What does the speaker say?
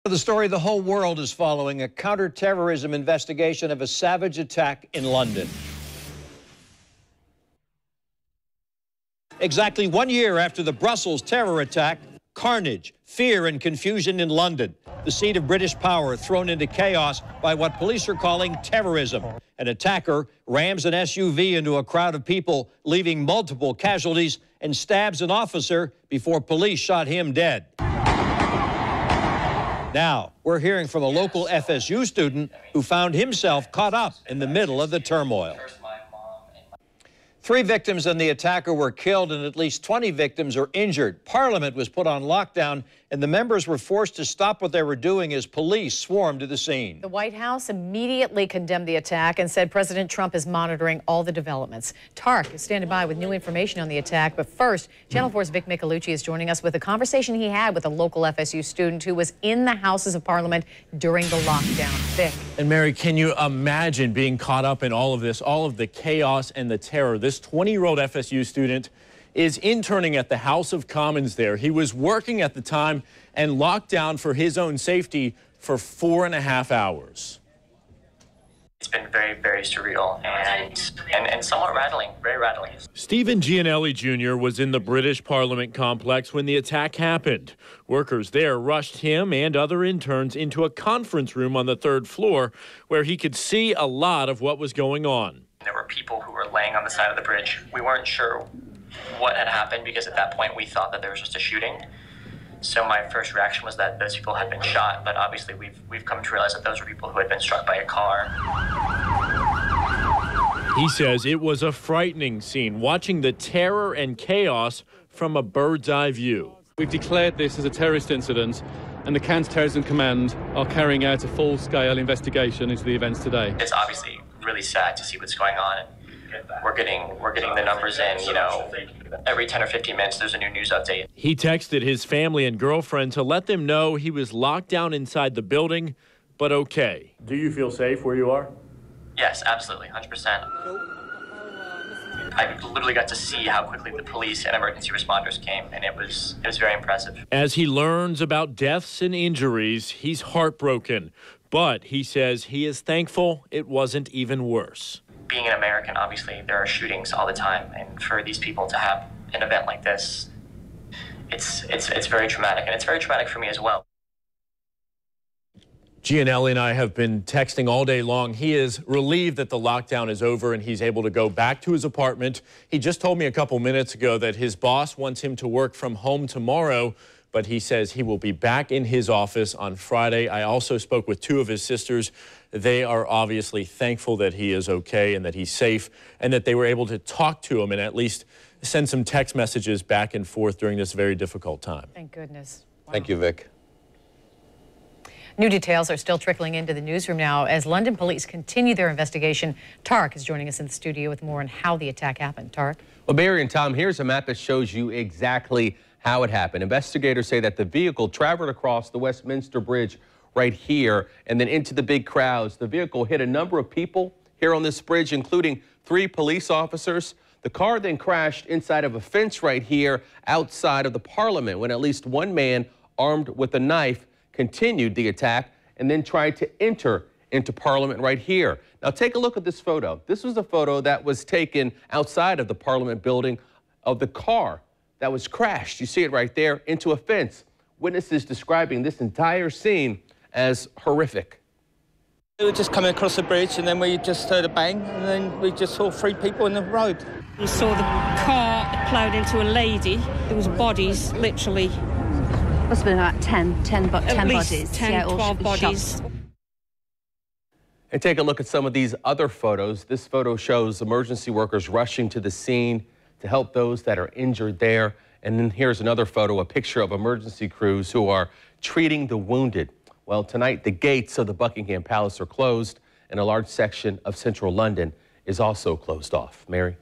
The story the whole world is following, a counterterrorism investigation of a savage attack in London. Exactly 1 year after the Brussels terror attack, carnage, fear and confusion in London. The seat of British power thrown into chaos by what police are calling terrorism. An attacker rams an SUV into a crowd of people, leaving multiple casualties, and stabs an officer before police shot him dead. Now, we're hearing from a local FSU student who found himself caught up in the middle of the turmoil. 3 victims and the attacker were killed and at least 20 victims are injured. Parliament was put on lockdown and the members were forced to stop what they were doing as police swarmed to the scene. The White House immediately condemned the attack and said President Trump is monitoring all the developments. Tark is standing by with new information on the attack. But first, Channel 4's Vic Micolucci is joining us with a conversation he had with a local FSU student who was in the Houses of Parliament during the lockdown. Vic. And Mary, can you imagine being caught up in all of this, all of the chaos and the terror? This 20-year-old FSU student is interning at the House of Commons there. He was working at the time and locked down for his own safety for 4.5 hours. It's been very, very surreal and somewhat rattling, very rattling. Stephen Gianelli Jr. was in the British Parliament complex when the attack happened. Workers there rushed him and other interns into a conference room on the 3rd floor where he could see a lot of what was going on. There were people who were laying on the side of the bridge. We weren't sure what had happened because at that point we thought that there was just a shooting. So my first reaction was that those people had been shot, but obviously we've come to realize that those were people who had been struck by a car. He says it was a frightening scene, watching the terror and chaos from a bird's eye view. We've declared this as a terrorist incident, and the Counter-Terrorism Command are carrying out a full-scale investigation into the events today. It's obviously really sad to see what's going on. We're getting the numbers in, you know, every 10 or 15 minutes there's a new news update. He texted his family and girlfriend to let them know he was locked down inside the building, but okay. Do you feel safe where you are? Yes, absolutely, 100%. I literally got to see how quickly the police and emergency responders came, and it was very impressive. As he learns about deaths and injuries, he's heartbroken, but he says he is thankful it wasn't even worse. Being an American, obviously, there are shootings all the time, and for these people to have an event like this, it's very traumatic, and it's very traumatic for me as well. Gianelli and I have been texting all day long. He is relieved that the lockdown is over and he's able to go back to his apartment. He just told me a couple minutes ago that his boss wants him to work from home tomorrow, but he says he will be back in his office on Friday. I also spoke with 2 of his sisters. They are obviously thankful that he is okay and that he's safe and that they were able to talk to him and at least send some text messages back and forth during this very difficult time. Thank goodness. Wow. Thank you, Vic. New details are still trickling into the newsroom now as London police continue their investigation. Tark is joining us in the studio with more on how the attack happened. Tark? Well, Barry and Tom, here's a map that shows you exactly how it happened. Investigators say that the vehicle traveled across the Westminster Bridge right here and then into the big crowds. The vehicle hit a number of people here on this bridge, including 3 police officers. The car then crashed inside of a fence right here outside of the Parliament when at least 1 man armed with a knife continued the attack and then tried to enter into Parliament right here. Now take a look at this photo. This was a photo that was taken outside of the Parliament building of the car that was crashed. You see it right there into a fence. Witnesses describing this entire scene as horrific. We were just coming across the bridge and then we just heard a bang and then we just saw 3 people in the road. We saw the car ploughed into a lady. There was bodies, literally. Must have been about 10 bodies. 10, 12 bodies. And take a look at some of these other photos. This photo shows emergency workers rushing to the scene to help those that are injured there. And then here's another photo, a picture of emergency crews who are treating the wounded. Well, tonight the gates of the Buckingham Palace are closed and a large section of central London is also closed off. Mary?